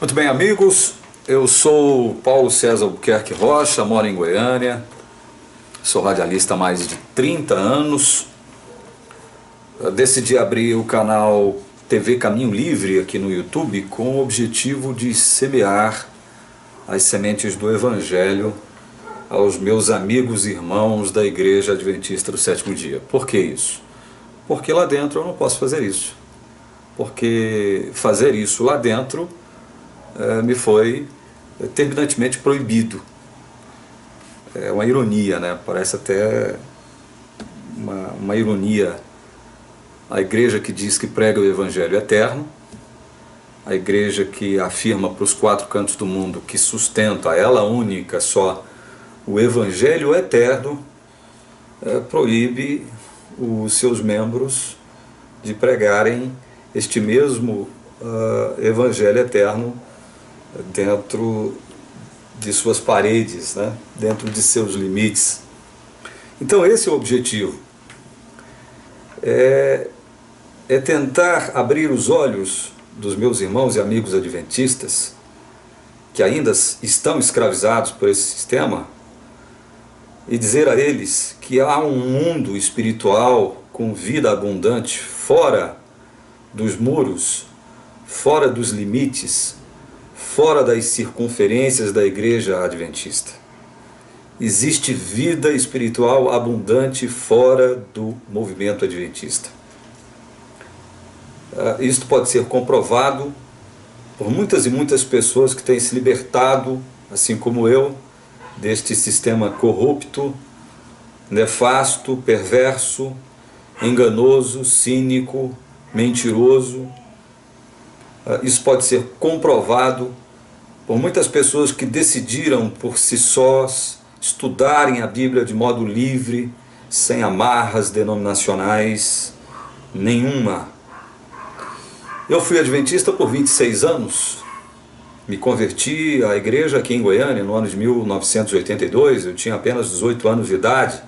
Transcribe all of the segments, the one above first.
Muito bem, amigos, eu sou Paulo César Albuquerque Rocha, moro em Goiânia, sou radialista há mais de 30 anos. Eu decidi abrir o canal TV Caminho Livre aqui no YouTube com o objetivo de semear as sementes do Evangelho aos meus amigos e irmãos da Igreja Adventista do Sétimo Dia. Por que isso? Porque lá dentro eu não posso fazer isso. Porque fazer isso lá dentro me foi terminantemente proibido. É uma ironia, né? Parece até uma ironia. A igreja que diz que prega o Evangelho eterno, a igreja que afirma para os quatro cantos do mundo que sustenta ela única só o Evangelho eterno, proíbe os seus membros de pregarem este mesmo Evangelho eterno dentro de suas paredes, né? Dentro de seus limites. Então esse é o objetivo. É tentar abrir os olhos dos meus irmãos e amigos adventistas que ainda estão escravizados por esse sistema e dizer a eles que há um mundo espiritual com vida abundante fora dos muros, fora dos limites, fora das circunferências da igreja adventista. Existe vida espiritual abundante fora do movimento adventista. Isto pode ser comprovado por muitas e muitas pessoas que têm se libertado, assim como eu, deste sistema corrupto, nefasto, perverso, enganoso, cínico, mentiroso. Isso pode ser comprovado por muitas pessoas que decidiram por si sós estudarem a Bíblia de modo livre, sem amarras denominacionais nenhuma. Eu fui adventista por 26 anos, me converti à igreja aqui em Goiânia no ano de 1982, eu tinha apenas 18 anos de idade.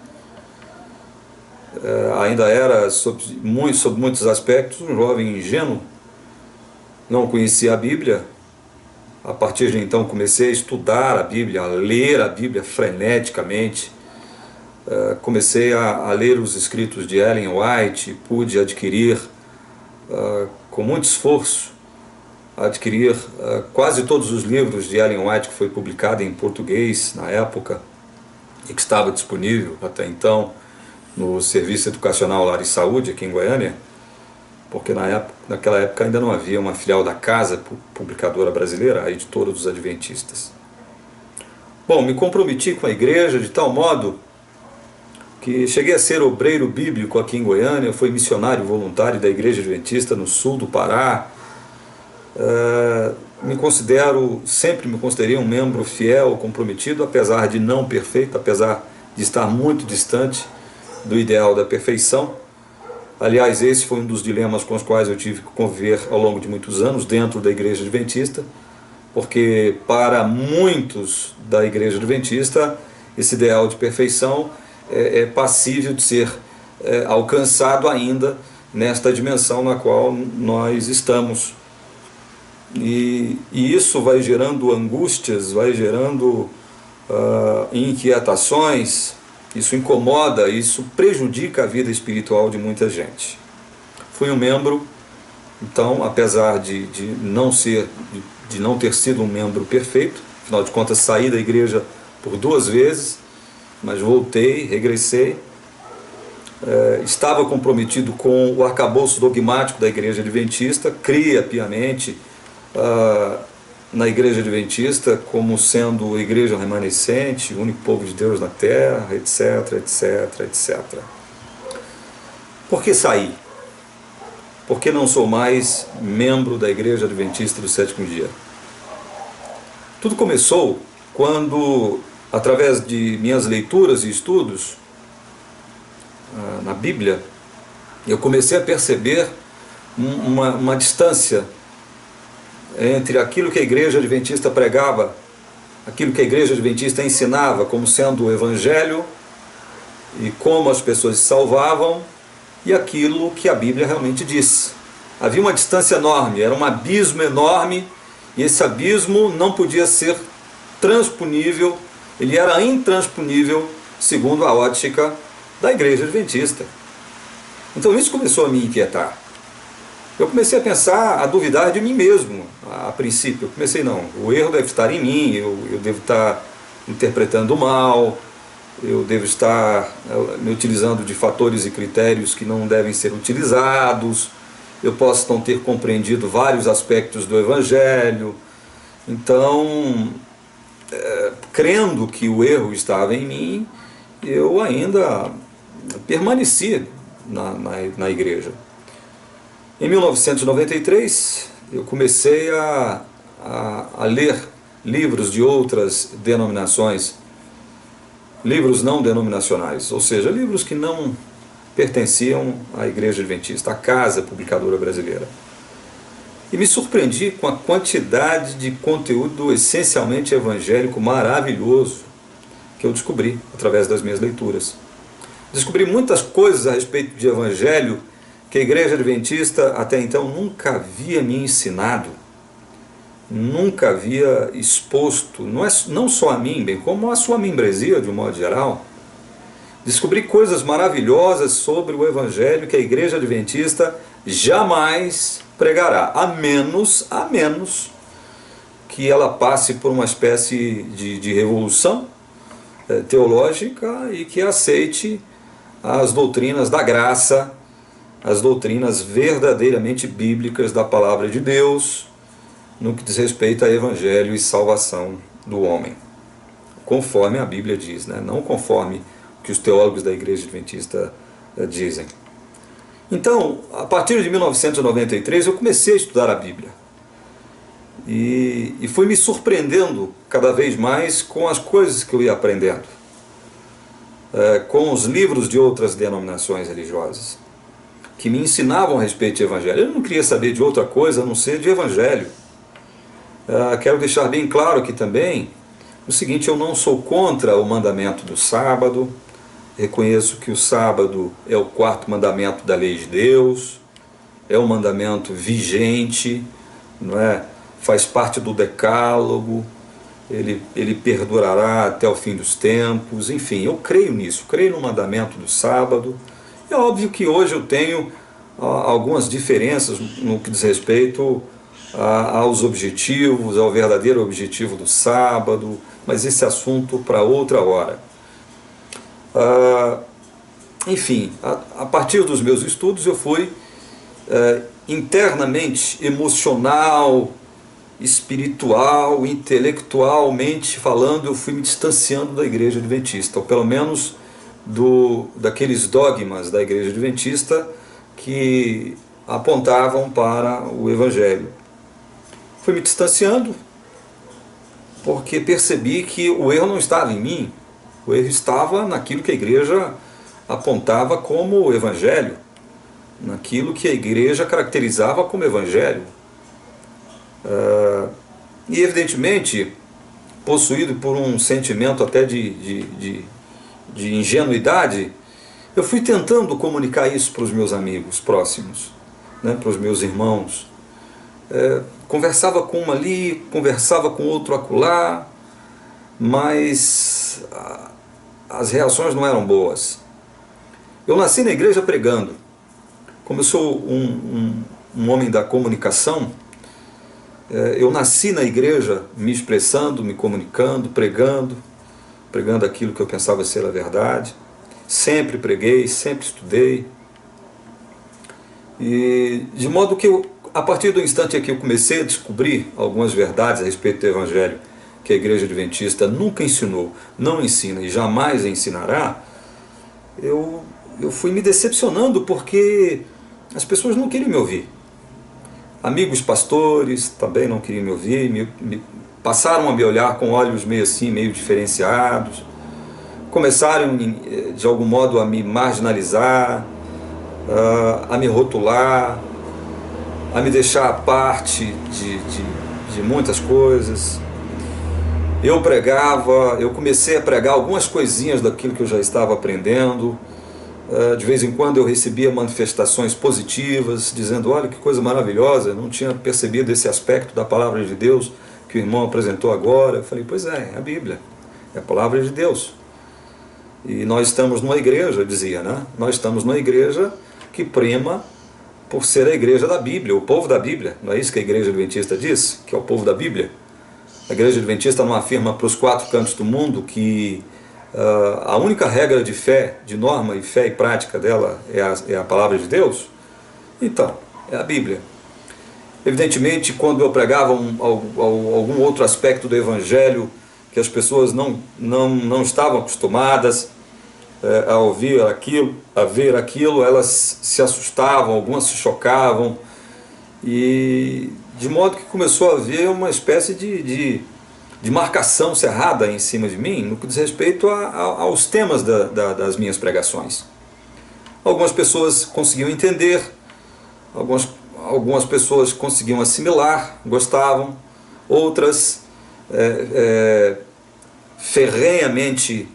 Ainda era, sob muitos aspectos, um jovem ingênuo, não conhecia a Bíblia. A partir de então comecei a estudar a Bíblia, a ler a Bíblia freneticamente. Comecei a ler os escritos de Ellen White, pude adquirir, com muito esforço, quase todos os livros de Ellen White que foi publicado em português na época e que estava disponível até então no Serviço Educacional Lar e Saúde aqui em Goiânia, porque naquela época ainda não havia uma filial da Casa Publicadora Brasileira, a editora dos Adventistas. Bom, me comprometi com a igreja de tal modo que cheguei a ser obreiro bíblico aqui em Goiânia, fui missionário voluntário da Igreja Adventista no sul do Pará. Sempre me considerei um membro fiel, comprometido, apesar de não perfeito, apesar de estar muito distante do ideal da perfeição. Aliás, esse foi um dos dilemas com os quais eu tive que conviver ao longo de muitos anos dentro da Igreja Adventista, porque para muitos da Igreja Adventista esse ideal de perfeição é passível de ser alcançado ainda nesta dimensão na qual nós estamos. E isso vai gerando angústias, vai gerando inquietações. Isso incomoda, isso prejudica a vida espiritual de muita gente. Fui um membro, então, apesar de não ter sido um membro perfeito, afinal de contas saí da igreja por 2 vezes, mas voltei, regressei. Estava comprometido com o arcabouço dogmático da Igreja Adventista, cria piamente na Igreja Adventista como sendo igreja remanescente, o único povo de Deus na terra, etc, etc, etc. Por que saí? Porque não sou mais membro da Igreja Adventista do Sétimo Dia. Tudo começou quando, através de minhas leituras e estudos na Bíblia, eu comecei a perceber uma distância entre aquilo que a Igreja Adventista pregava, aquilo que a Igreja Adventista ensinava como sendo o Evangelho e como as pessoas se salvavam, e aquilo que a Bíblia realmente diz. Havia uma distância enorme, era um abismo enorme E esse abismo não podia ser transponível, ele era intransponível segundo a ótica da Igreja Adventista. Então isso começou a me inquietar. Eu comecei a pensar, a duvidar de mim mesmo, a princípio. Eu comecei, não, o erro deve estar em mim, eu devo estar interpretando mal, eu devo estar me utilizando de fatores e critérios que não devem ser utilizados, eu posso não ter compreendido vários aspectos do Evangelho. Então, crendo que o erro estava em mim, eu ainda permaneci na igreja. Em 1993, eu comecei a ler livros de outras denominações, livros não denominacionais, ou seja, livros que não pertenciam à Igreja Adventista, à Casa Publicadora Brasileira. E me surpreendi com a quantidade de conteúdo essencialmente evangélico maravilhoso que eu descobri através das minhas leituras. Descobri muitas coisas a respeito de evangelho que a Igreja Adventista até então nunca havia me ensinado, nunca havia exposto, não só a mim, bem como a sua membresia de um modo geral. Descobri coisas maravilhosas sobre o Evangelho que a Igreja Adventista jamais pregará, a menos que ela passe por uma espécie de revolução teológica e que aceite as doutrinas da graça, as doutrinas verdadeiramente bíblicas da Palavra de Deus, no que diz respeito a Evangelho e salvação do homem, conforme a Bíblia diz, né? Não conforme o que os teólogos da Igreja Adventista dizem. Então, a partir de 1993, eu comecei a estudar a Bíblia. E fui me surpreendendo cada vez mais com as coisas que eu ia aprendendo, com os livros de outras denominações religiosas, que me ensinavam a respeito de Evangelho. Eu não queria saber de outra coisa a não ser de Evangelho. Quero deixar bem claro aqui também o seguinte: eu não sou contra o mandamento do sábado, reconheço que o sábado é o quarto mandamento da lei de Deus, é um mandamento vigente, não é? Faz parte do decálogo, ele perdurará até o fim dos tempos, enfim, eu creio nisso, creio no mandamento do sábado. É óbvio que hoje eu tenho algumas diferenças no que diz respeito aos objetivos, ao verdadeiro objetivo do sábado, mas esse assunto para outra hora. Enfim, a partir dos meus estudos eu fui internamente, emocional, espiritual, intelectualmente falando, eu fui me distanciando da Igreja Adventista, ou pelo menos daqueles dogmas da Igreja Adventista que apontavam para o Evangelho. Fui me distanciando porque percebi que o erro não estava em mim, o erro estava naquilo que a igreja apontava como o Evangelho, naquilo que a igreja caracterizava como Evangelho. E evidentemente, possuído por um sentimento até de ingenuidade, eu fui tentando comunicar isso para os meus amigos próximos, né, para os meus irmãos. Conversava com um ali, conversava com outro acolá, mas as reações não eram boas. Eu nasci na igreja pregando. Como eu sou um homem da comunicação, eu nasci na igreja me expressando, me comunicando, pregando aquilo que eu pensava ser a verdade. Sempre preguei, sempre estudei. E de modo que a partir do instante em que eu comecei a descobrir algumas verdades a respeito do Evangelho que a Igreja Adventista nunca ensinou, não ensina e jamais ensinará, eu fui me decepcionando porque as pessoas não queriam me ouvir. Amigos pastores também não queriam me ouvir, passaram a me olhar com olhos meio assim, meio diferenciados, começaram de algum modo a me marginalizar, a me rotular, a me deixar à parte de muitas coisas. Eu comecei a pregar algumas coisinhas daquilo que eu já estava aprendendo, De vez em quando eu recebia manifestações positivas, dizendo, olha que coisa maravilhosa, eu não tinha percebido esse aspecto da palavra de Deus que o irmão apresentou agora. Eu falei, pois é a Bíblia, é a palavra de Deus. E nós estamos numa igreja, dizia, né? Nós estamos numa igreja que prima por ser a igreja da Bíblia, o povo da Bíblia. Não é isso que a igreja adventista diz? Que é o povo da Bíblia? A igreja adventista não afirma para os quatro cantos do mundo que a única regra de fé, de norma e fé e prática dela é a palavra de Deus? Então, é a Bíblia. Evidentemente, quando eu pregava algum outro aspecto do Evangelho que as pessoas não estavam acostumadas a ouvir aquilo, a ver aquilo, elas se assustavam, algumas se chocavam, e de modo que começou a haver uma espécie de marcação cerrada em cima de mim no que diz respeito aos temas das minhas pregações. Algumas pessoas conseguiam entender, algumas pessoas conseguiam assimilar, gostavam, outras ferrenhamente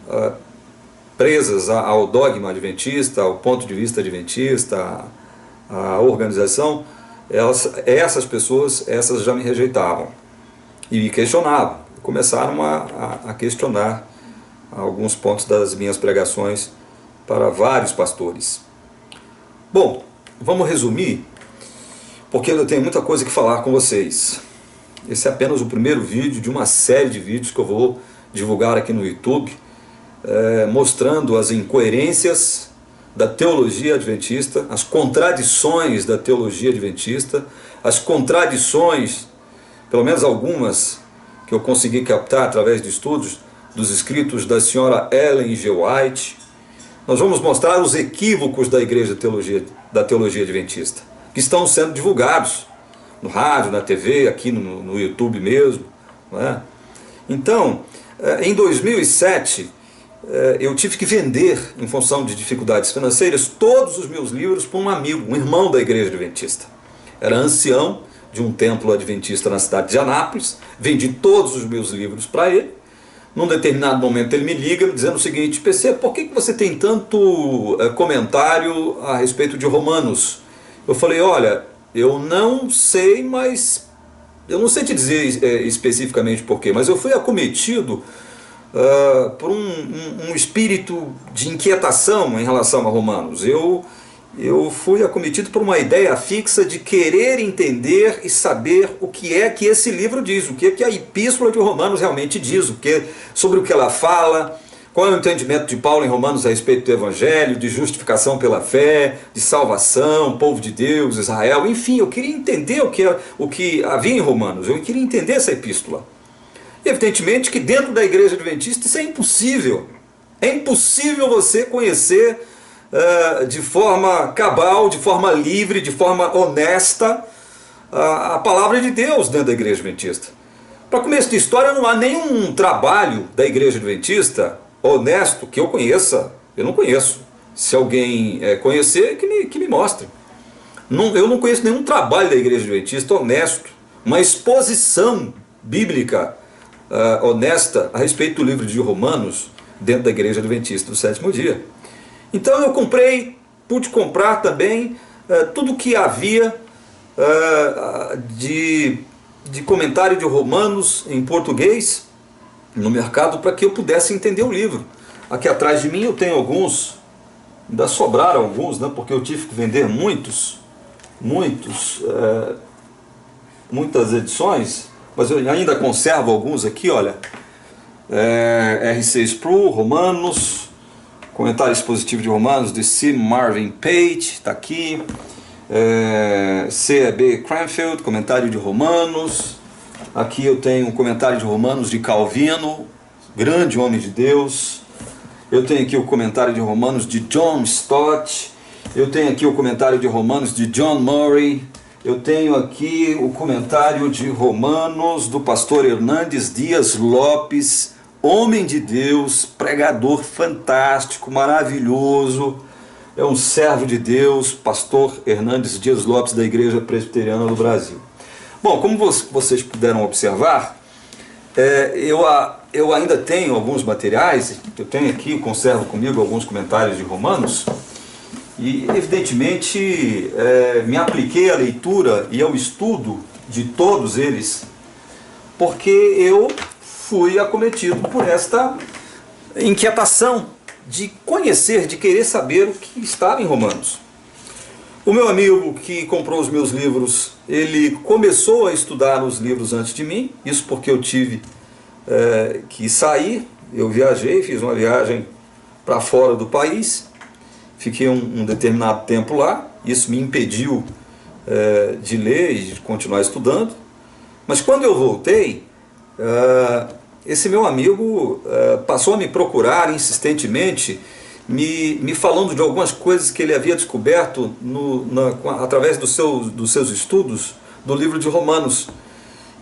presas ao dogma adventista, ao ponto de vista adventista, à organização, essas pessoas já me rejeitavam e me questionavam. Começaram a questionar alguns pontos das minhas pregações para vários pastores. Bom, vamos resumir, porque eu tenho muita coisa que falar com vocês. Esse é apenas o primeiro vídeo de uma série de vídeos que eu vou divulgar aqui no YouTube, mostrando as incoerências da teologia adventista, as contradições da teologia adventista, as contradições, pelo menos algumas, que eu consegui captar através de estudos dos escritos da senhora Ellen G. White. Nós vamos mostrar os equívocos da igreja da teologia adventista, que estão sendo divulgados no rádio, na TV, aqui no YouTube mesmo, não é? Então, em 2007, eu tive que vender, em função de dificuldades financeiras, todos os meus livros para um amigo, um irmão da igreja adventista. Era ancião de um templo adventista na cidade de Anápolis. Vendi todos os meus livros para ele. Num determinado momento ele me liga dizendo o seguinte: PC, por que você tem tanto comentário a respeito de Romanos? Eu falei, olha, eu não sei, mas eu não sei te dizer especificamente porquê, mas eu fui acometido por um espírito de inquietação em relação a Romanos. Eu fui acometido por uma ideia fixa de querer entender e saber o que é que esse livro diz, o que é que a Epístola de Romanos realmente diz, sobre o que ela fala, qual é o entendimento de Paulo em Romanos a respeito do Evangelho, de justificação pela fé, de salvação, povo de Deus, Israel, enfim, eu queria entender o que havia em Romanos, eu queria entender essa epístola. E evidentemente que dentro da igreja adventista isso é impossível. É impossível você conhecer de forma cabal, de forma livre, de forma honesta a palavra de Deus dentro da igreja adventista. Para começo de história, não há nenhum trabalho da igreja adventista honesto que eu conheça. Eu não conheço. Se alguém conhecer, que me mostre. Eu não conheço nenhum trabalho da igreja adventista honesto, uma exposição bíblica honesta a respeito do livro de Romanos dentro da igreja adventista do sétimo dia. Então eu pude comprar também tudo que havia de comentário de Romanos em português no mercado, para que eu pudesse entender o livro. Aqui atrás de mim eu tenho alguns, ainda sobraram alguns, né, porque eu tive que vender muitas edições, mas eu ainda conservo alguns aqui, olha. R.C. Sproul, Romanos, comentário expositivo de Romanos, de C. Marvin Page, está aqui. C.B. Cranfield, comentário de Romanos. Aqui eu tenho um comentário de Romanos de Calvino, grande homem de Deus. Eu tenho aqui o comentário de Romanos de John Stott. Eu tenho aqui o comentário de Romanos de John Murray. Eu tenho aqui o comentário de Romanos do pastor Hernandes Dias Lopes, homem de Deus, pregador fantástico, maravilhoso. É um servo de Deus, pastor Hernandes Dias Lopes, da Igreja Presbiteriana do Brasil. Bom, como vocês puderam observar, eu ainda tenho alguns materiais. Eu tenho aqui, conservo comigo alguns comentários de Romanos, E evidentemente me apliquei à leitura e ao estudo de todos eles, porque eu fui acometido por esta inquietação de conhecer, de querer saber o que estava em Romanos. O meu amigo que comprou os meus livros, ele começou a estudar os livros antes de mim, isso porque eu tive que sair, eu viajei, fiz uma viagem para fora do país, fiquei um determinado tempo lá, isso me impediu de ler e de continuar estudando, mas quando eu voltei, esse meu amigo passou a me procurar insistentemente, me falando de algumas coisas que ele havia descoberto através dos seus estudos do livro de Romanos.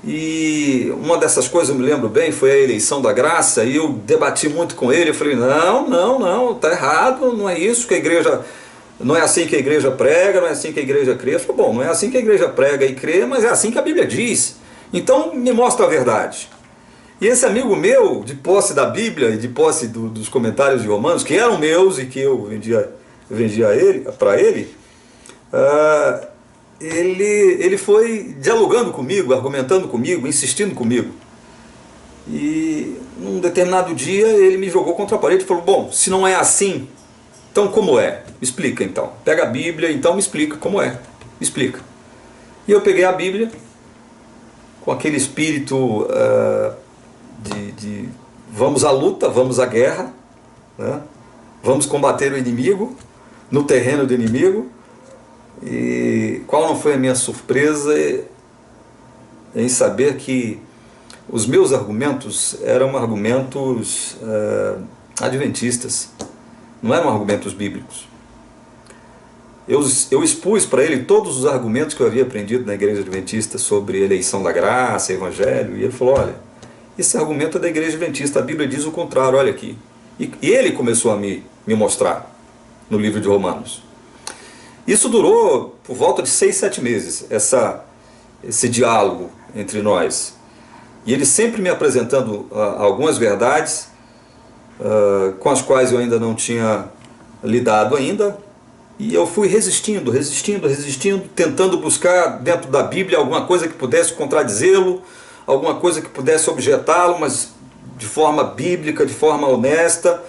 E uma dessas coisas, eu me lembro bem, foi a eleição da graça, e eu debati muito com ele. Eu falei, não, está errado, não é isso que a igreja, não é assim que a igreja prega, não é assim que a igreja crê. Eu falei, bom, não é assim que a igreja prega e crê, mas é assim que a Bíblia diz. Então me mostra a verdade. E esse amigo meu, de posse da Bíblia e de posse dos comentários de Romanos, que eram meus e que eu vendia para ele, ele foi dialogando comigo, argumentando comigo, insistindo comigo. E num determinado dia ele me jogou contra a parede e falou, bom, se não é assim, então como é? Me explica então. Pega a Bíblia, então me explica como é. Me explica. E eu peguei a Bíblia com aquele espírito de vamos à luta, vamos à guerra, né? Vamos combater o inimigo no terreno do inimigo. E qual não foi a minha surpresa em saber que os meus argumentos eram argumentos adventistas, não eram argumentos bíblicos. Eu expus para ele todos os argumentos que eu havia aprendido na igreja adventista sobre eleição da graça, evangelho, e ele falou, olha, esse argumento é da igreja adventista, a Bíblia diz o contrário, olha aqui. E ele começou a me mostrar no livro de Romanos. Isso durou por volta de 6, 7 meses, esse diálogo entre nós. E ele sempre me apresentando algumas verdades com as quais eu ainda não tinha lidado ainda. E eu fui resistindo, tentando buscar dentro da Bíblia alguma coisa que pudesse contradizê-lo, alguma coisa que pudesse objetá-lo, mas de forma bíblica, de forma honesta.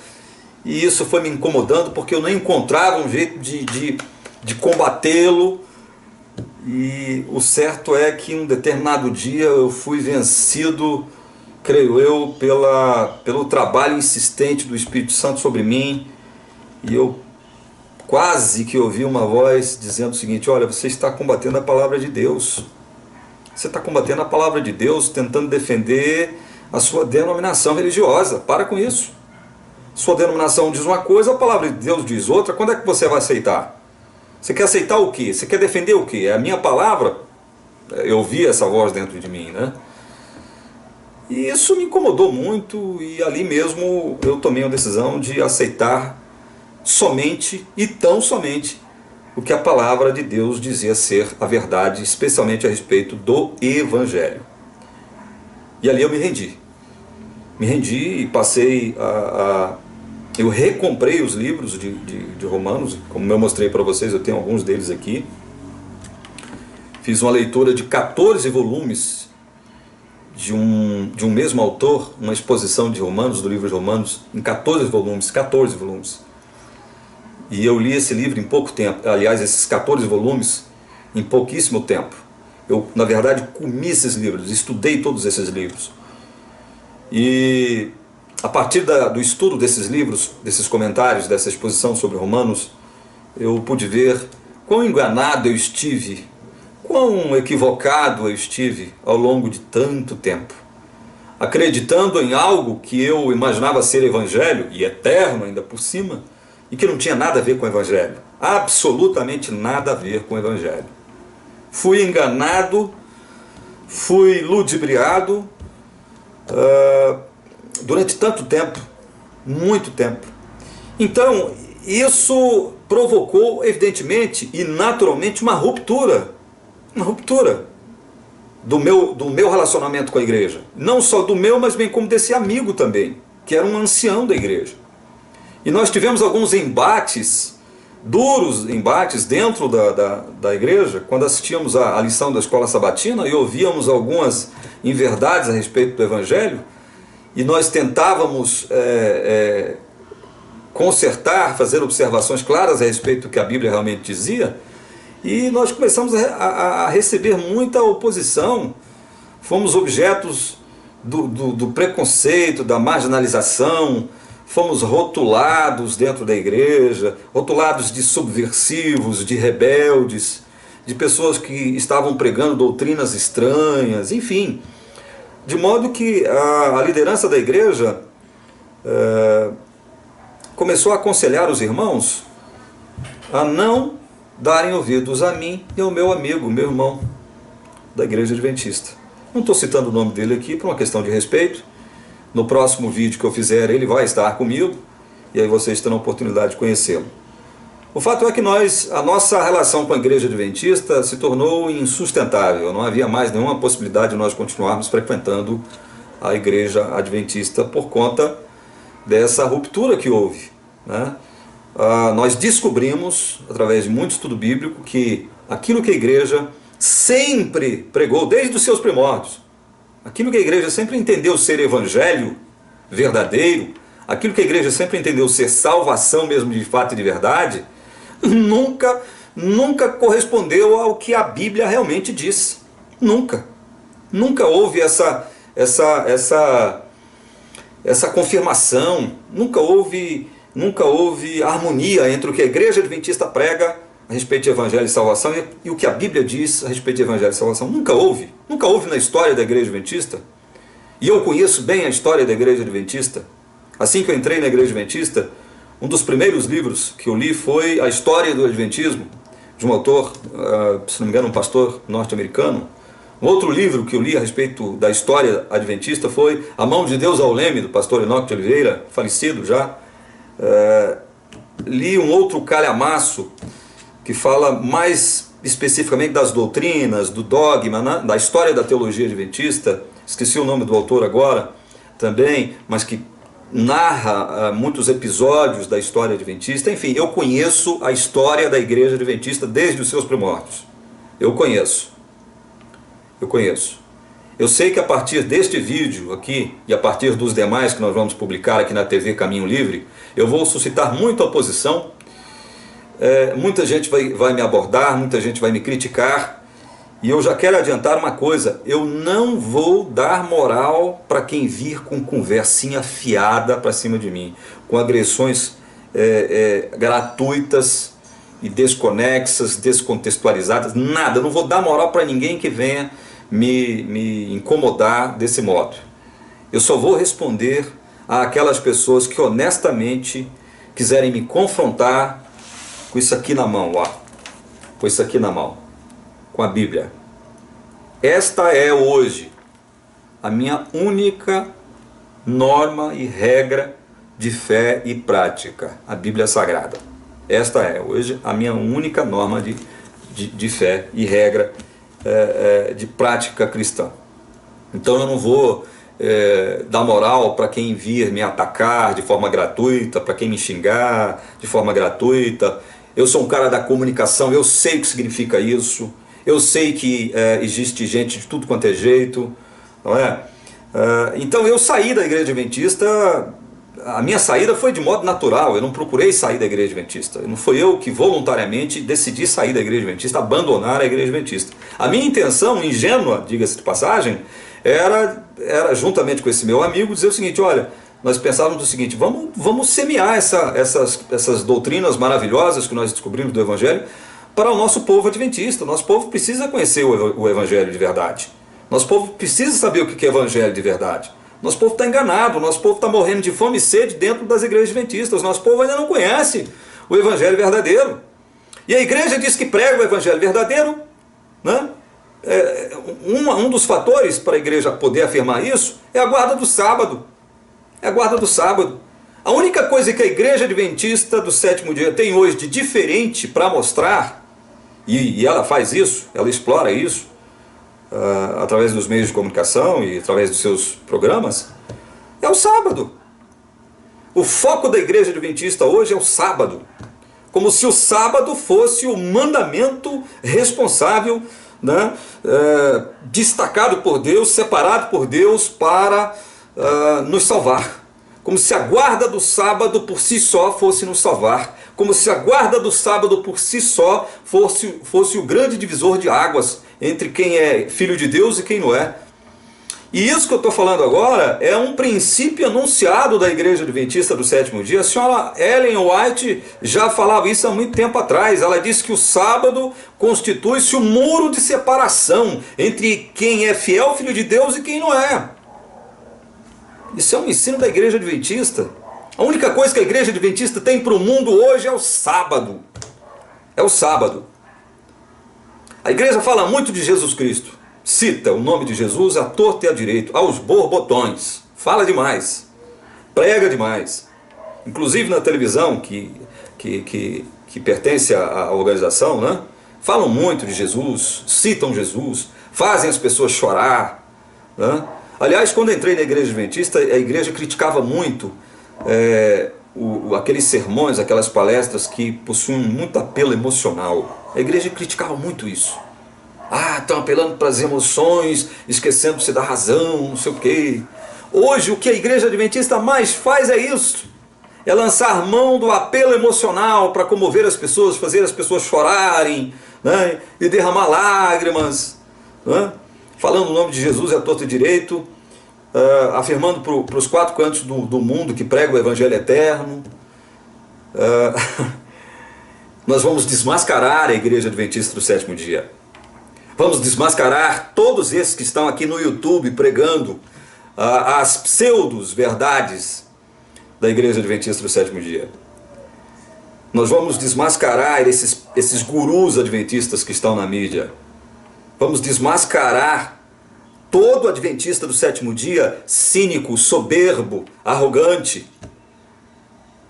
E isso foi me incomodando porque eu não encontrava um jeito de combatê-lo. E o certo é que em um determinado dia eu fui vencido, creio eu, pelo trabalho insistente do Espírito Santo sobre mim. E eu quase que ouvi uma voz dizendo o seguinte, olha, você está combatendo a palavra de Deus. Você está combatendo a palavra de Deus, tentando defender a sua denominação religiosa. Para com isso. Sua denominação diz uma coisa, a palavra de Deus diz outra. Quando é que você vai aceitar? Você quer aceitar o quê? Você quer defender o quê? É a minha palavra? Eu ouvi essa voz dentro de mim, né? E isso me incomodou muito, e ali mesmo eu tomei a decisão de aceitar somente e tão somente o que a palavra de Deus dizia ser a verdade, especialmente a respeito do Evangelho. E ali eu me rendi. Me rendi e passei eu recomprei os livros de Romanos, como eu mostrei para vocês, eu tenho alguns deles aqui. Fiz uma leitura de 14 volumes de um mesmo autor, uma exposição de Romanos, do livro de Romanos, em 14 volumes. E eu li esse livro em pouco tempo, aliás, esses 14 volumes em pouquíssimo tempo. Eu, na verdade, comi esses livros, estudei todos esses livros. E a partir do estudo desses livros, desses comentários, dessa exposição sobre Romanos, eu pude ver quão enganado eu estive, quão equivocado eu estive ao longo de tanto tempo, acreditando em algo que eu imaginava ser evangelho, e eterno ainda por cima, e que não tinha nada a ver com o evangelho, absolutamente nada a ver com o evangelho. Fui enganado, fui ludibriado durante tanto tempo, muito tempo. Então, isso provocou, evidentemente e naturalmente, uma ruptura do meu relacionamento com a igreja. Não só do meu, mas bem como desse amigo também, que era um ancião da igreja. E nós tivemos alguns embates duros embates dentro da igreja, quando assistíamos à lição da escola sabatina e ouvíamos algumas inverdades a respeito do Evangelho, e nós tentávamos consertar, fazer observações claras a respeito do que a Bíblia realmente dizia, e nós começamos a receber muita oposição, fomos objetos do preconceito, da marginalização, fomos rotulados dentro da igreja, rotulados de subversivos, de rebeldes, de pessoas que estavam pregando doutrinas estranhas, enfim. De modo que a liderança da igreja começou a aconselhar os irmãos a não darem ouvidos a mim e ao meu amigo, meu irmão da igreja adventista. Não estou citando o nome dele aqui por uma questão de respeito. No próximo vídeo que eu fizer, ele vai estar comigo, e aí vocês terão a oportunidade de conhecê-lo. O fato é que a nossa relação com a igreja adventista se tornou insustentável. Não havia mais nenhuma possibilidade de nós continuarmos frequentando a igreja adventista por conta dessa ruptura que houve, né? Nós descobrimos, através de muito estudo bíblico, que aquilo que a igreja sempre pregou, desde os seus primórdios, aquilo que a igreja sempre entendeu ser evangelho verdadeiro, aquilo que a igreja sempre entendeu ser salvação mesmo de fato e de verdade, nunca correspondeu ao que a Bíblia realmente diz. Nunca houve essa confirmação, nunca houve harmonia entre o que a igreja adventista prega a respeito de evangelho e salvação e o que a Bíblia diz a respeito de evangelho e salvação. Nunca houve na história da igreja adventista. E eu conheço bem a história da igreja adventista. Assim que eu entrei na igreja adventista, um dos primeiros livros que eu li foi A História do Adventismo, de um autor, se não me engano, um pastor norte-americano. Um outro livro que eu li a respeito da história adventista foi A Mão de Deus ao Leme, do pastor Enoque de Oliveira, falecido já. Li um outro calhamaço que fala mais especificamente das doutrinas, do dogma, né, da história da teologia adventista. Esqueci o nome do autor agora também, mas que narra muitos episódios da história adventista. Enfim, eu conheço a história da igreja adventista desde os seus primórdios. Eu conheço. Eu sei que a partir deste vídeo aqui e a partir dos demais que nós vamos publicar aqui na TV Caminho Livre, eu vou suscitar muita oposição. Muita gente vai me abordar, muita gente vai me criticar, e eu já quero adiantar uma coisa: eu não vou dar moral para quem vir com conversinha fiada para cima de mim, com agressões gratuitas e desconexas, descontextualizadas, nada. Eu não vou dar moral para ninguém que venha me incomodar desse modo. Eu só vou responder àquelas pessoas que honestamente quiserem me confrontar com isso aqui na mão, com isso aqui na mão, com a Bíblia. Esta é hoje a minha única norma e regra de fé e prática, a Bíblia Sagrada. Esta é hoje a minha única norma de fé e regra de prática cristã. Então eu não vou dar moral para quem vir me atacar de forma gratuita, para quem me xingar de forma gratuita. Eu sou um cara da comunicação, eu sei o que significa isso, eu sei que existe gente de tudo quanto é jeito, não é? Então eu saí da igreja adventista. A minha saída foi de modo natural, eu não procurei sair da igreja adventista. Não foi eu que voluntariamente decidi sair da igreja adventista, abandonar a igreja adventista. A minha intenção, ingênua, diga-se de passagem, era juntamente com esse meu amigo, dizer o seguinte: olha, nós pensávamos o seguinte, vamos semear essas doutrinas maravilhosas que nós descobrimos do Evangelho para o nosso povo adventista. O nosso povo precisa conhecer o Evangelho de verdade. Nosso povo precisa saber o que é Evangelho de verdade. Nosso povo está enganado, nosso povo está morrendo de fome e sede dentro das igrejas adventistas. Nosso povo ainda não conhece o Evangelho verdadeiro. E a igreja diz que prega o Evangelho verdadeiro, né? Um dos fatores para a igreja poder afirmar isso é a guarda do sábado. É a guarda do sábado. A única coisa que a igreja adventista do sétimo dia tem hoje de diferente para mostrar, e ela faz isso, ela explora isso, através dos meios de comunicação e através dos seus programas, é o sábado. O foco da igreja adventista hoje é o sábado. como se o sábado fosse o mandamento responsável, né, destacado por Deus, separado por Deus para nos salvar. Como se a guarda do sábado por si só fosse nos salvar. Como se a guarda do sábado por si só fosse o grande divisor de águas entre quem é filho de Deus e quem não é. E isso que eu estou falando agora é um princípio anunciado da Igreja Adventista do Sétimo Dia. A senhora Ellen White já falava isso há muito tempo atrás. Ela disse que o sábado constitui-se um muro de separação entre quem é fiel filho de Deus e quem não é. Isso é um ensino da Igreja Adventista. A única coisa que a Igreja Adventista tem para o mundo hoje é o sábado. É o sábado. A igreja fala muito de Jesus Cristo. Cita o nome de Jesus à torta e à direita, aos borbotões. Fala demais. Prega demais. Inclusive na televisão, que pertence à organização, né? Falam muito de Jesus, citam Jesus, fazem as pessoas chorar, né? Aliás, quando entrei na Igreja Adventista, a igreja criticava muito aqueles sermões, aquelas palestras que possuem muito apelo emocional. A igreja criticava muito isso. Estão apelando para as emoções, esquecendo-se da razão, não sei o quê. Hoje, o que a Igreja Adventista mais faz é isso. É lançar mão do apelo emocional para comover as pessoas, fazer as pessoas chorarem, né, e derramar lágrimas, né, falando o nome de Jesus à torto e direito, afirmando para os quatro cantos do mundo que prega o Evangelho eterno. Nós vamos desmascarar a Igreja Adventista do Sétimo Dia. Vamos desmascarar todos esses que estão aqui no YouTube pregando as pseudos-verdades da Igreja Adventista do Sétimo Dia. Nós vamos desmascarar esses gurus adventistas que estão na mídia. Vamos desmascarar todo adventista do sétimo dia cínico, soberbo, arrogante,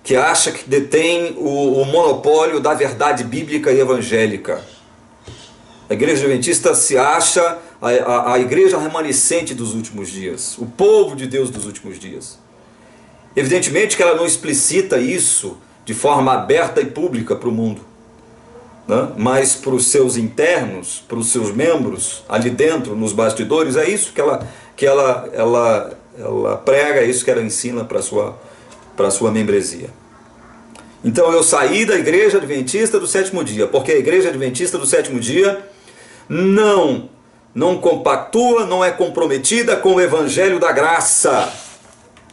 que acha que detém o monopólio da verdade bíblica e evangélica. A Igreja Adventista se acha a igreja remanescente dos últimos dias, o povo de Deus dos últimos dias. Evidentemente que ela não explicita isso de forma aberta e pública para o mundo, né? Mas para os seus internos, para os seus membros, ali dentro, nos bastidores, é isso que ela prega, é isso que ela ensina para a sua membresia. Então eu saí da Igreja Adventista do Sétimo Dia, porque a Igreja Adventista do Sétimo Dia não compactua, não é comprometida com o Evangelho da Graça,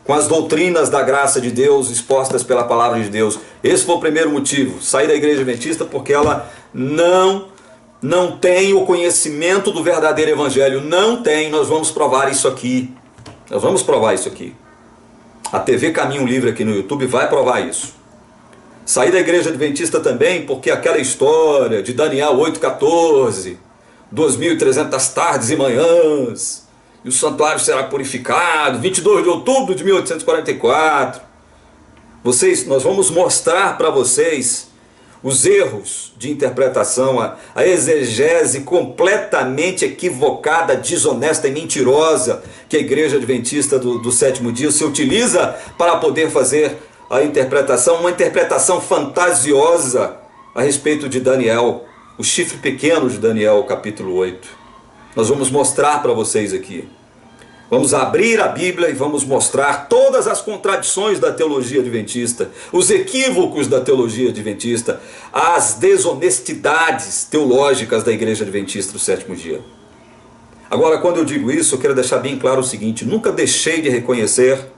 com as doutrinas da graça de Deus expostas pela palavra de Deus. Esse foi o primeiro motivo. Saí da Igreja Adventista porque ela não tem o conhecimento do verdadeiro Evangelho. Não tem, nós vamos provar isso aqui. Nós vamos provar isso aqui. A TV Caminho Livre aqui no YouTube vai provar isso. Saí da Igreja Adventista também porque aquela história de Daniel 8,14, 2.300 tardes e manhãs, e o santuário será purificado, 22 de outubro de 1844. Nós vamos mostrar para vocês os erros de interpretação, a exegese completamente equivocada, desonesta e mentirosa que a Igreja Adventista do Sétimo Dia se utiliza para poder fazer a interpretação, uma interpretação fantasiosa a respeito de Daniel, o chifre pequeno de Daniel, capítulo 8. Nós vamos mostrar para vocês aqui. Vamos abrir a Bíblia e vamos mostrar todas as contradições da teologia adventista, os equívocos da teologia adventista, as desonestidades teológicas da Igreja Adventista do Sétimo Dia. Agora, quando eu digo isso, eu quero deixar bem claro o seguinte: nunca deixei de reconhecer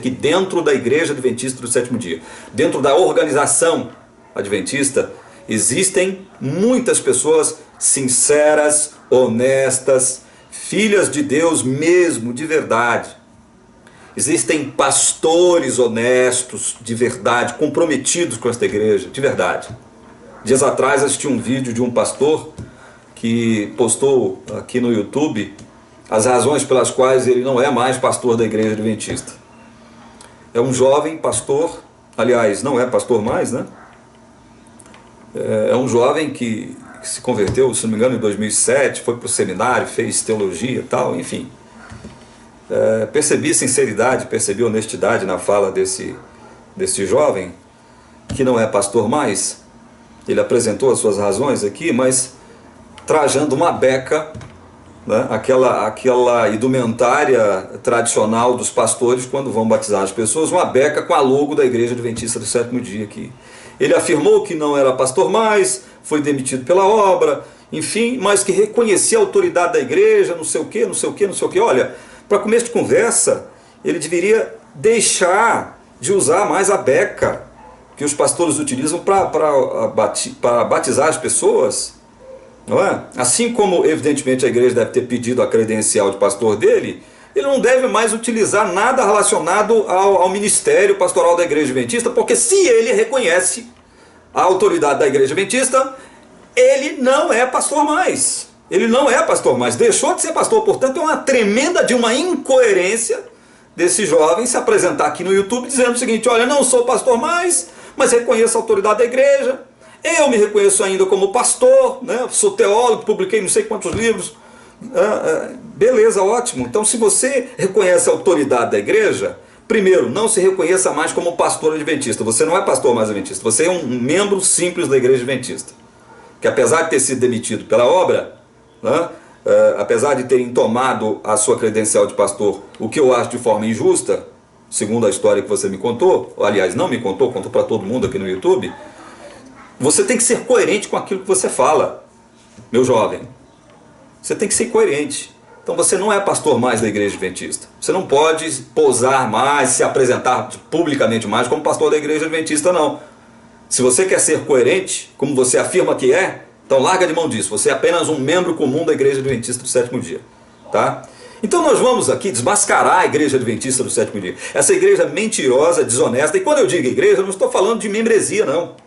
que dentro da Igreja Adventista do Sétimo Dia, dentro da organização adventista, existem muitas pessoas sinceras, honestas, filhas de Deus mesmo, de verdade. Existem pastores honestos, de verdade, comprometidos com esta igreja, de verdade. Dias atrás assisti um vídeo de um pastor que postou aqui no YouTube as razões pelas quais ele não é mais pastor da Igreja Adventista. É um jovem pastor, aliás, não é pastor mais, né? É um jovem que se converteu, se não me engano, em 2007, foi para o seminário, fez teologia e tal, enfim. Percebi sinceridade, percebi honestidade na fala desse jovem, que não é pastor mais, ele apresentou as suas razões aqui, mas trajando uma beca, né, aquela indumentária tradicional dos pastores quando vão batizar as pessoas, uma beca com a logo da Igreja Adventista do Sétimo Dia aqui. Ele afirmou que não era pastor mais, foi demitido pela obra, enfim, mas que reconhecia a autoridade da igreja, não sei o que, não sei o que, não sei o que. Olha, para começo de conversa, ele deveria deixar de usar mais a beca que os pastores utilizam para batizar as pessoas, não é? Assim como, evidentemente, a igreja deve ter pedido a credencial de pastor dele, ele não deve mais utilizar nada relacionado ao ministério pastoral da Igreja Adventista, porque se ele reconhece a autoridade da Igreja Adventista, ele não é pastor mais. Ele não é pastor mais, deixou de ser pastor. Portanto, é uma tremenda de uma incoerência desse jovem se apresentar aqui no YouTube dizendo o seguinte: olha, não sou pastor mais, mas reconheço a autoridade da igreja, eu me reconheço ainda como pastor, né? Sou teólogo, publiquei não sei quantos livros. Beleza, ótimo. Então, se você reconhece a autoridade da igreja, primeiro, não se reconheça mais como pastor adventista. Você não é pastor mais adventista, você é um membro simples da Igreja Adventista, que apesar de ter sido demitido pela obra, né, apesar de terem tomado a sua credencial de pastor, o que eu acho de forma injusta, segundo a história que você me contou, aliás, não me contou, contou para todo mundo aqui no YouTube, você tem que ser coerente com aquilo que você fala, meu jovem. Você tem que ser coerente. Então você não é pastor mais da Igreja Adventista. Você não pode posar mais, se apresentar publicamente mais como pastor da Igreja Adventista, não. Se você quer ser coerente, como você afirma que é, então larga de mão disso. Você é apenas um membro comum da Igreja Adventista do Sétimo Dia. Tá? Então nós vamos aqui desmascarar a Igreja Adventista do Sétimo Dia. Essa igreja mentirosa, desonesta. E quando eu digo igreja, eu não estou falando de membresia, não.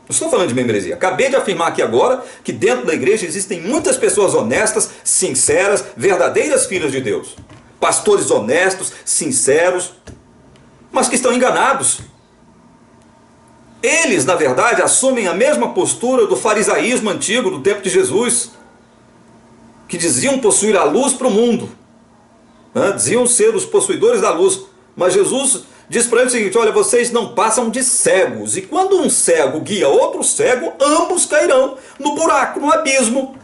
Não estou falando de membresia. Acabei de afirmar aqui agora que dentro da igreja existem muitas pessoas honestas, sinceras, verdadeiras filhas de Deus. Pastores honestos, sinceros, mas que estão enganados. Eles, na verdade, assumem a mesma postura do farisaísmo antigo do tempo de Jesus, que diziam possuir a luz para o mundo, né? Diziam ser os possuidores da luz. Mas Jesus diz para eles o seguinte: olha, vocês não passam de cegos, e quando um cego guia outro cego, ambos cairão no buraco, no abismo.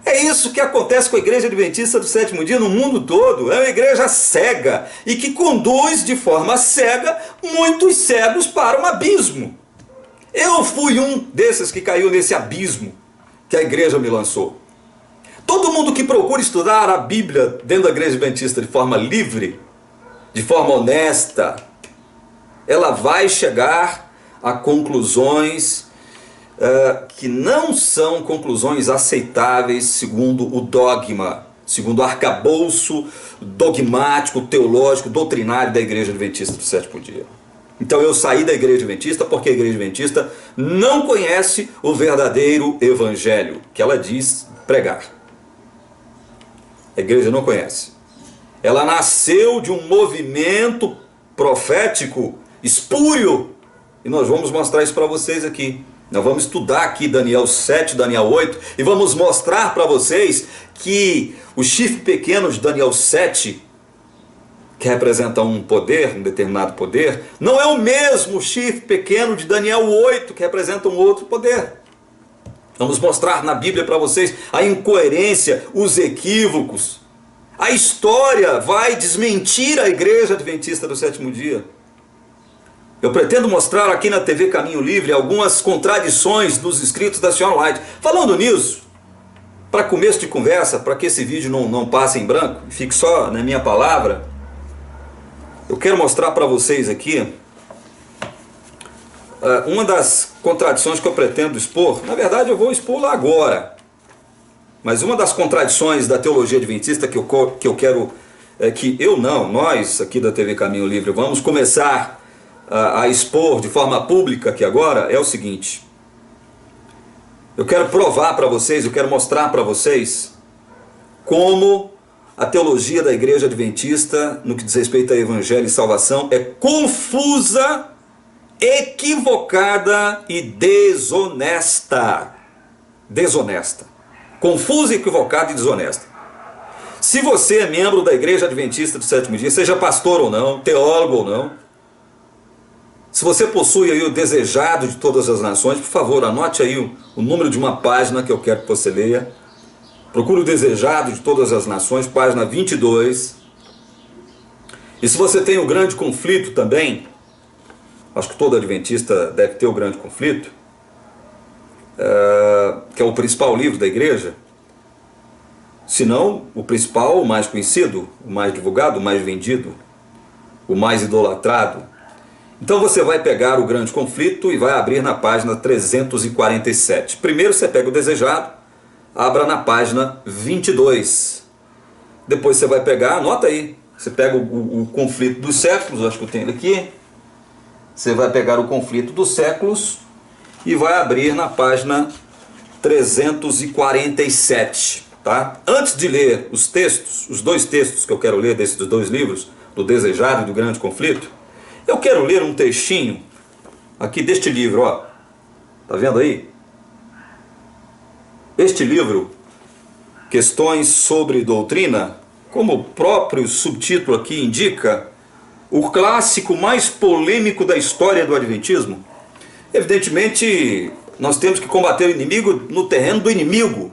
É isso que acontece com a Igreja Adventista do Sétimo Dia no mundo todo. É uma igreja cega e que conduz de forma cega muitos cegos para um abismo. Eu fui um desses que caiu nesse abismo que a igreja me lançou. Todo mundo que procura estudar a Bíblia dentro da Igreja Adventista de forma livre, de forma honesta, ela vai chegar a conclusões que não são conclusões aceitáveis segundo o dogma, segundo o arcabouço dogmático, teológico, doutrinário da Igreja Adventista do Sétimo Dia. Então eu saí da Igreja Adventista porque a Igreja Adventista não conhece o verdadeiro Evangelho que ela diz pregar. A igreja não conhece. Ela nasceu de um movimento profético espúrio, e nós vamos mostrar isso para vocês aqui. Nós vamos estudar aqui Daniel 7, Daniel 8, e vamos mostrar para vocês que o chifre pequeno de Daniel 7, que representa um poder, um determinado poder, não é o mesmo chifre pequeno de Daniel 8, que representa um outro poder. Vamos mostrar na Bíblia para vocês a incoerência, os equívocos. A história vai desmentir a Igreja Adventista do Sétimo Dia. Eu pretendo mostrar aqui na TV Caminho Livre algumas contradições dos escritos da Sr. White. Falando nisso, para começo de conversa, para que esse vídeo não passe em branco, fique só na minha palavra, eu quero mostrar para vocês aqui uma das contradições que eu pretendo expor. Na verdade, eu vou expô-la agora. Mas uma das contradições da teologia adventista que eu quero, nós aqui da TV Caminho Livre, vamos começar a expor de forma pública aqui agora, é o seguinte: eu quero provar para vocês, eu quero mostrar para vocês como a teologia da Igreja Adventista, no que diz respeito a Evangelho e salvação, é confusa, equivocada e desonesta. Desonesta. Confusa, equivocada e desonesta. Se você é membro da Igreja Adventista do Sétimo Dia, seja pastor ou não, teólogo ou não, Se você possui aí o Desejado de Todas as Nações, por favor, anote aí o número de uma página que eu quero que você leia. Procure o Desejado de Todas as Nações, página 22. E se você tem o Grande Conflito também, acho que todo adventista deve ter o Grande Conflito, que é o principal livro da igreja, se não o principal, o mais conhecido, o mais divulgado, o mais vendido, o mais idolatrado. Então você vai pegar o Grande Conflito e vai abrir na página 347. Primeiro você pega o Desejado, abra na página 22. Depois você vai pegar, anota aí, você pega o Conflito dos Séculos, acho que eu tenho ele aqui. Você vai pegar o Conflito dos Séculos e vai abrir na página 347. Tá? Antes de ler os textos, os dois textos que eu quero ler desses dois livros, do Desejado e do Grande Conflito, eu quero ler um textinho aqui deste livro, ó. Tá vendo aí? Este livro, Questões sobre Doutrina, como o próprio subtítulo aqui indica, o clássico mais polêmico da história do Adventismo. Evidentemente, nós temos que combater o inimigo no terreno do inimigo.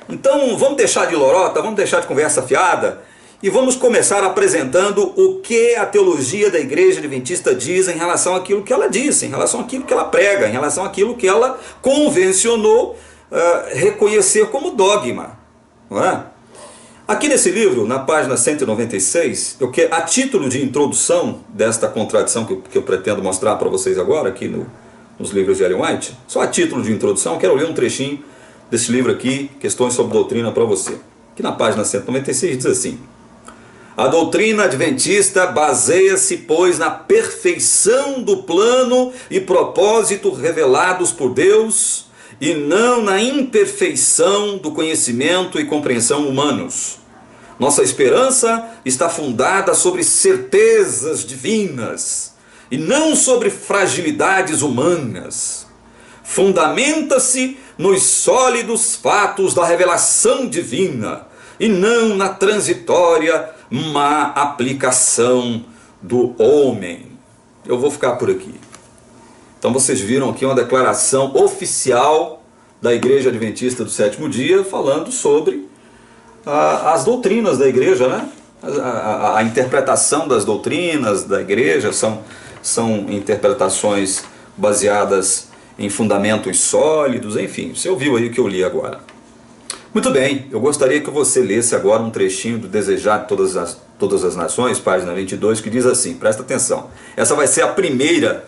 Então vamos deixar de lorota, vamos deixar de conversa fiada e vamos começar apresentando o que a teologia da Igreja Adventista diz em relação àquilo que ela diz, em relação àquilo que ela prega, em relação àquilo que ela convencionou reconhecer como dogma. Não é? Aqui nesse livro, na página 196, a título de introdução desta contradição que eu pretendo mostrar para vocês agora, aqui nos livros de Ellen White, só a título de introdução, eu quero ler um trechinho desse livro aqui, Questões sobre Doutrina, para você. Aqui na página 196 diz assim: a doutrina adventista baseia-se, pois, na perfeição do plano e propósito revelados por Deus e não na imperfeição do conhecimento e compreensão humanos. Nossa esperança está fundada sobre certezas divinas e não sobre fragilidades humanas. Fundamenta-se nos sólidos fatos da revelação divina e não na transitória má aplicação do homem. Eu vou ficar por aqui. Então vocês viram aqui uma declaração oficial da Igreja Adventista do Sétimo Dia falando sobre as doutrinas da igreja, né? A interpretação das doutrinas da igreja são interpretações baseadas em fundamentos sólidos, enfim, você ouviu aí o que eu li agora. Muito bem, eu gostaria que você lesse agora um trechinho do Desejado de Todas as Nações, página 22, que diz assim, presta atenção, essa vai ser a primeira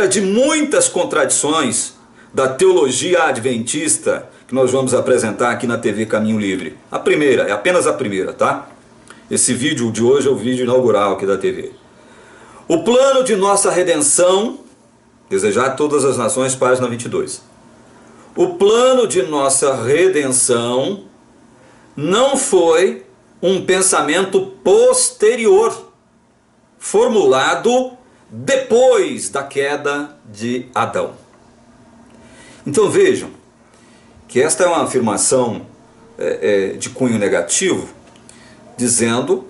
de muitas contradições da teologia adventista que nós vamos apresentar aqui na TV Caminho Livre. A primeira, é apenas a primeira, tá? Esse vídeo de hoje é o vídeo inaugural aqui da TV. O plano de nossa redenção, Desejado de Todas as Nações, página 22. O plano de nossa redenção não foi um pensamento posterior, formulado depois da queda de Adão. Então vejam que esta é uma afirmação de cunho negativo, dizendo,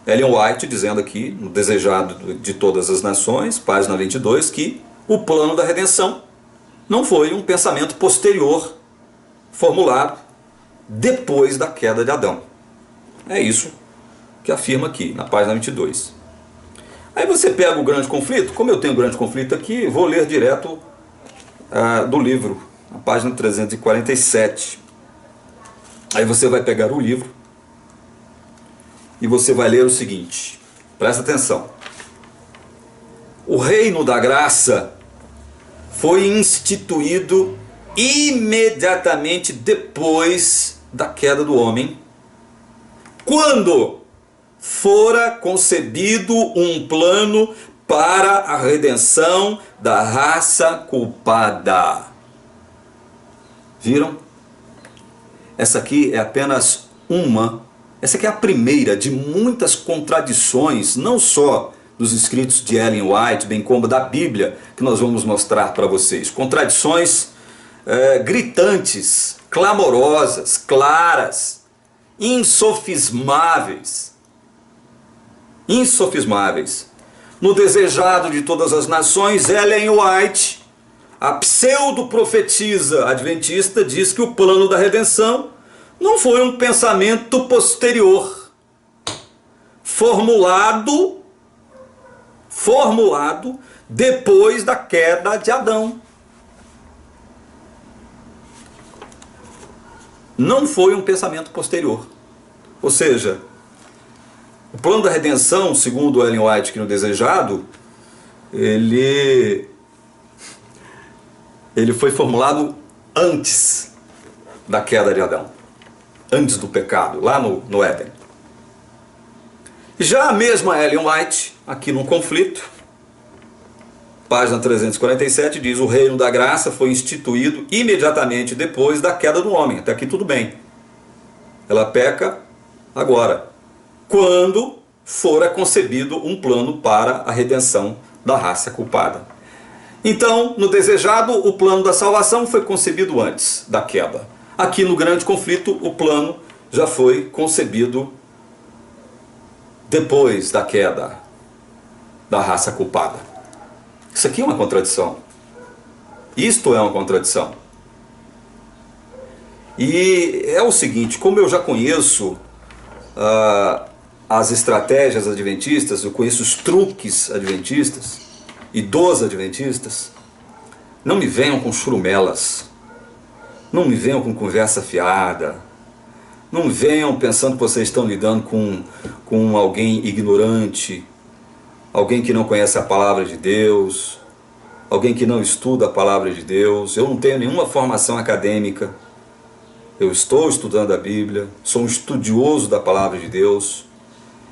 Ellen White dizendo aqui, no Desejado de Todas as Nações, página 22, que o plano da redenção não foi um pensamento posterior, formulado depois da queda de Adão. É isso que afirma aqui, na página 22. Aí você pega o Grande Conflito, como eu tenho o Grande Conflito aqui, vou ler direto do livro, na página 347. Aí você vai pegar o livro e você vai ler o seguinte, presta atenção. O reino da graça foi instituído imediatamente depois da queda do homem, quando fora concebido um plano para a redenção da raça culpada. Viram? Essa aqui é apenas essa aqui é a primeira de muitas contradições, não só dos escritos de Ellen White, bem como da Bíblia, que nós vamos mostrar para vocês. Contradições gritantes, clamorosas, claras, insofismáveis. No Desejado de Todas as Nações, Ellen White, a pseudo-profetisa adventista, diz que o plano da redenção não foi um pensamento posterior, formulado depois da queda de Adão. Não foi um pensamento posterior. Ou seja, o plano da redenção, segundo Ellen White, que no Desejado, ele foi formulado antes da queda de Adão, antes do pecado, lá no Éden. Já a mesma Ellen White, aqui no Conflito, página 347, diz: o reino da graça foi instituído imediatamente depois da queda do homem. Até aqui tudo bem. Ela peca agora, quando fora concebido um plano para a redenção da raça culpada. Então, no Desejado, o plano da salvação foi concebido antes da queda. Aqui no Grande Conflito, o plano já foi concebido depois da queda da raça culpada. Isso aqui é uma contradição. Isto é uma contradição. E é o seguinte, como eu já conheço as estratégias adventistas, eu conheço os truques adventistas e dos adventistas, não me venham com churumelas, não me venham com conversa fiada, não venham pensando que vocês estão lidando com alguém ignorante, alguém que não conhece a palavra de Deus, alguém que não estuda a palavra de Deus. Eu não tenho nenhuma formação acadêmica, eu estou estudando a Bíblia, sou um estudioso da palavra de Deus,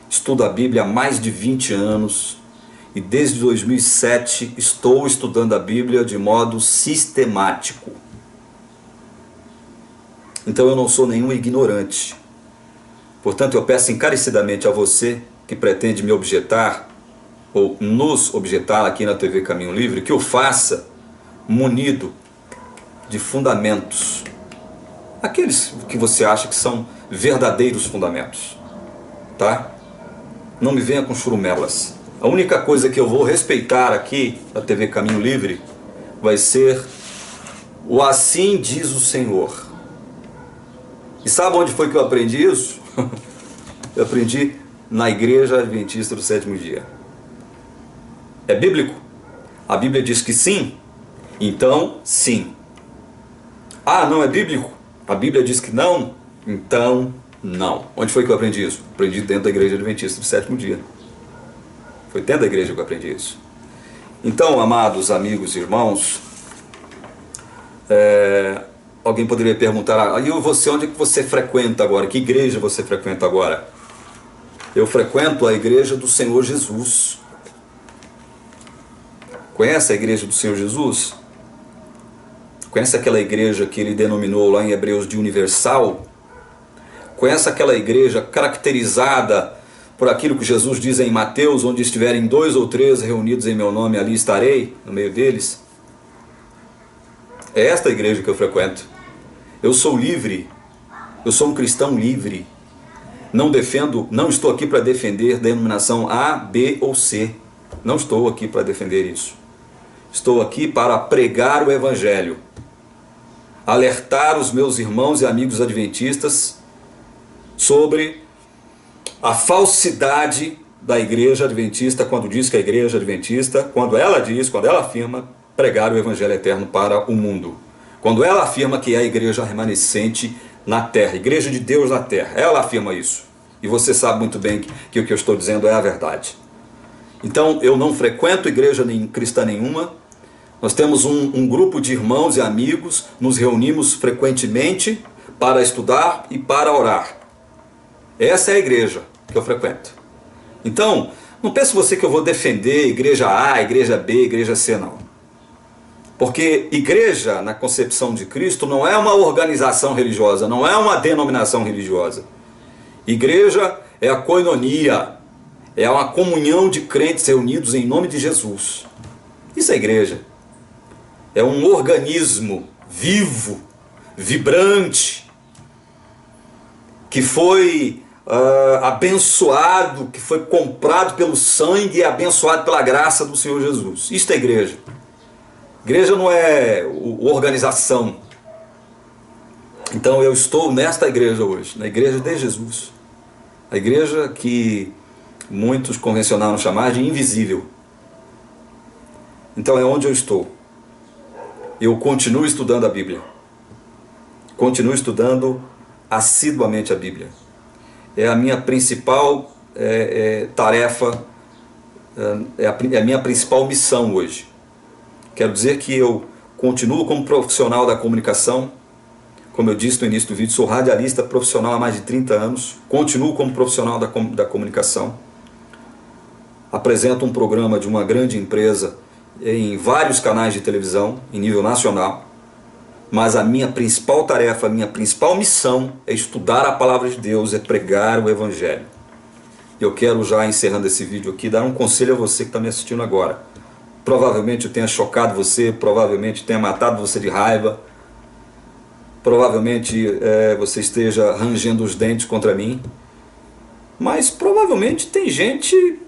estudo a Bíblia há mais de 20 anos e desde 2007 estou estudando a Bíblia de modo sistemático. Então eu não sou nenhum ignorante. Portanto, eu peço encarecidamente a você que pretende me objetar ou nos objetar aqui na TV Caminho Livre, que o faça munido de fundamentos, aqueles que você acha que são verdadeiros fundamentos, tá? Não me venha com churumelas. A única coisa que eu vou respeitar aqui na TV Caminho Livre vai ser o assim diz o Senhor. E sabe onde foi que eu aprendi isso? Eu aprendi na Igreja Adventista do Sétimo Dia. É bíblico? A Bíblia diz que sim, então sim. Ah, não é bíblico? A Bíblia diz que não, então não. Onde foi que eu aprendi isso? Aprendi dentro da Igreja Adventista do Sétimo Dia. Foi dentro da igreja que eu aprendi isso. Então, amados amigos e irmãos, alguém poderia perguntar: e você, onde é que você frequenta agora? Que igreja você frequenta agora? Eu frequento a igreja do Senhor Jesus. Conhece a igreja do Senhor Jesus? Conhece aquela igreja que ele denominou lá em Hebreus de universal? Conhece aquela igreja caracterizada por aquilo que Jesus diz em Mateus: onde estiverem 2 ou 3 reunidos em meu nome, ali estarei, no meio deles? É esta igreja que eu frequento. Eu sou livre, eu sou um cristão livre. Não estou aqui para defender denominação A, B ou C. Não estou aqui para defender isso. Estou aqui para pregar o Evangelho, alertar os meus irmãos e amigos adventistas sobre a falsidade da igreja adventista quando diz que a igreja adventista, quando ela afirma pregar o Evangelho eterno para o mundo. Quando ela afirma que é a igreja remanescente na terra, igreja de Deus na terra, ela afirma isso. E você sabe muito bem que o que eu estou dizendo é a verdade. Então eu não frequento igreja cristã nenhuma. Nós temos um grupo de irmãos e amigos, nos reunimos frequentemente para estudar e para orar. Essa é a igreja que eu frequento. Então, não pense você que eu vou defender igreja A, igreja B, igreja C, não. Porque igreja, na concepção de Cristo, não é uma organização religiosa, não é uma denominação religiosa. Igreja é a koinonia, é uma comunhão de crentes reunidos em nome de Jesus. Isso é igreja. É um organismo vivo, vibrante, que foi abençoado, que foi comprado pelo sangue e abençoado pela graça do Senhor Jesus. Isto é igreja. Igreja não é organização. Então eu estou nesta igreja hoje, na igreja de Jesus. A igreja que muitos convencionaram chamar de invisível. Então é onde eu estou. Eu continuo estudando a Bíblia. Continuo estudando assiduamente a Bíblia. É a minha principal tarefa, é a minha principal missão hoje. Quero dizer que eu continuo como profissional da comunicação. Como eu disse no início do vídeo, sou radialista profissional há mais de 30 anos. Continuo como profissional da comunicação. Apresento um programa de uma grande empresa em vários canais de televisão, em nível nacional. Mas a minha principal tarefa, a minha principal missão é estudar a palavra de Deus, é pregar o Evangelho. Eu quero, já encerrando esse vídeo aqui, dar um conselho a você que está me assistindo agora. Provavelmente eu tenha chocado você, provavelmente tenha matado você de raiva, provavelmente você esteja rangendo os dentes contra mim, mas provavelmente tem gente,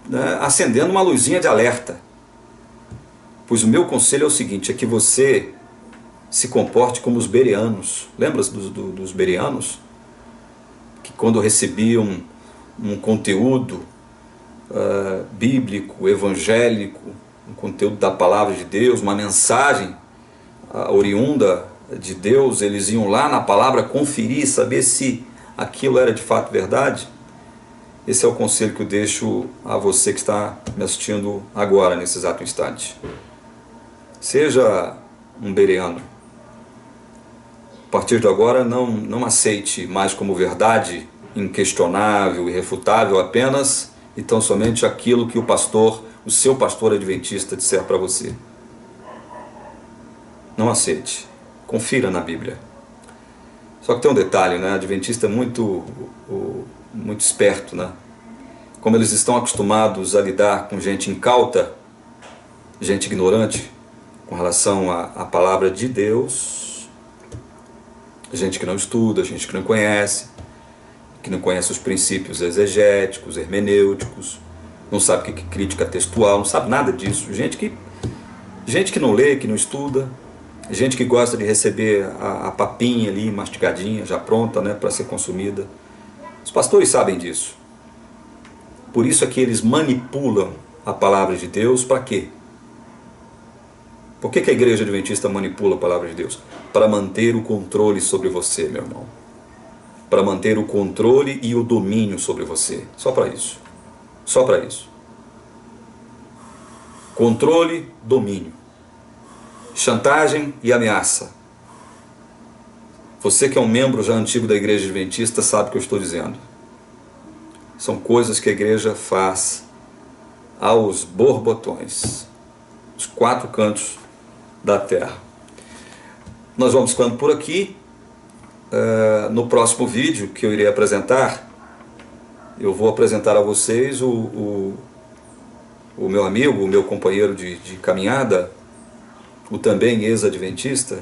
né, acendendo uma luzinha de alerta. Pois o meu conselho é o seguinte, é que você se comporte como os bereanos. Lembra dos bereanos? Que quando recebiam um conteúdo bíblico, evangélico, um conteúdo da palavra de Deus, uma mensagem oriunda de Deus, eles iam lá na palavra conferir, saber se aquilo era de fato verdade. Esse é o conselho que eu deixo a você que está me assistindo agora, nesse exato instante. Seja um bereano. A partir de agora, não aceite mais como verdade inquestionável, irrefutável, apenas e tão somente aquilo que o seu pastor adventista disser para você. Não aceite. Confira na Bíblia. Só que tem um detalhe, né? O adventista é muito esperto, né? Como eles estão acostumados a lidar com gente incauta, gente ignorante, com relação à palavra de Deus, gente que não estuda, gente que não conhece os princípios exegéticos, hermenêuticos, não sabe o que é crítica textual, não sabe nada disso, gente que não lê, que não estuda, gente que gosta de receber a papinha ali, mastigadinha, já pronta, né, para ser consumida. Os pastores sabem disso. Por isso é que eles manipulam a palavra de Deus. Para quê? Por que a igreja adventista manipula a palavra de Deus? Para manter o controle sobre você, meu irmão. Para manter o controle e o domínio sobre você. Só para isso. Só para isso. Controle, domínio. Chantagem e ameaça. Você que é um membro já antigo da igreja adventista sabe o que eu estou dizendo. São coisas que a igreja faz aos borbotões, os quatro cantos da terra. Nós vamos ficando por aqui. No próximo vídeo que eu irei apresentar, eu vou apresentar a vocês o meu amigo, o meu companheiro de caminhada, o também ex-adventista,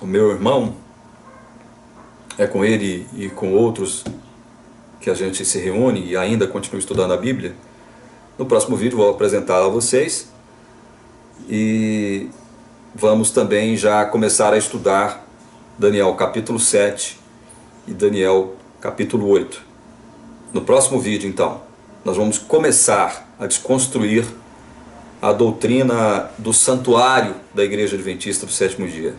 o meu irmão. É com ele e com outros que a gente se reúne e ainda continua estudando a Bíblia. No próximo vídeo vou apresentá-lo a vocês e vamos também já começar a estudar Daniel capítulo 7 e Daniel capítulo 8. No próximo vídeo, então, nós vamos começar a desconstruir a doutrina do santuário da Igreja Adventista do Sétimo Dia.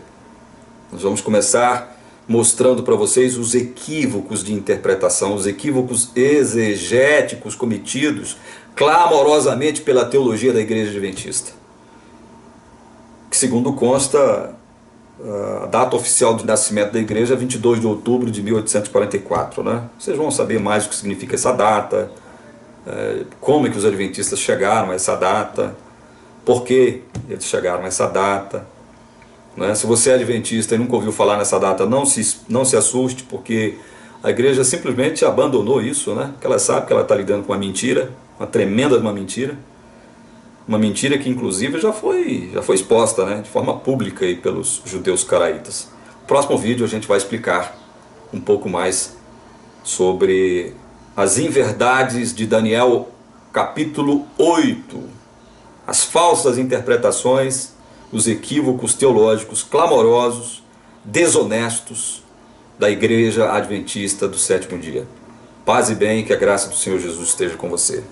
Nós vamos começar mostrando para vocês os equívocos de interpretação, os equívocos exegéticos cometidos clamorosamente pela teologia da Igreja Adventista. Que, segundo consta, a data oficial de nascimento da igreja é 22 de outubro de 1844. Né? Vocês vão saber mais o que significa essa data, como é que os adventistas chegaram a essa data, por que eles chegaram a essa data. Né? Se você é adventista e nunca ouviu falar nessa data, não se assuste, porque a igreja simplesmente abandonou isso, né? Porque ela sabe que ela está lidando com uma mentira, uma tremenda mentira, uma mentira que inclusive já foi exposta, né? De forma pública aí pelos judeus caraítas. No próximo vídeo a gente vai explicar um pouco mais sobre as inverdades de Daniel capítulo 8, as falsas interpretações, os equívocos teológicos clamorosos, desonestos da Igreja Adventista do Sétimo Dia. Paz e bem, que a graça do Senhor Jesus esteja com você.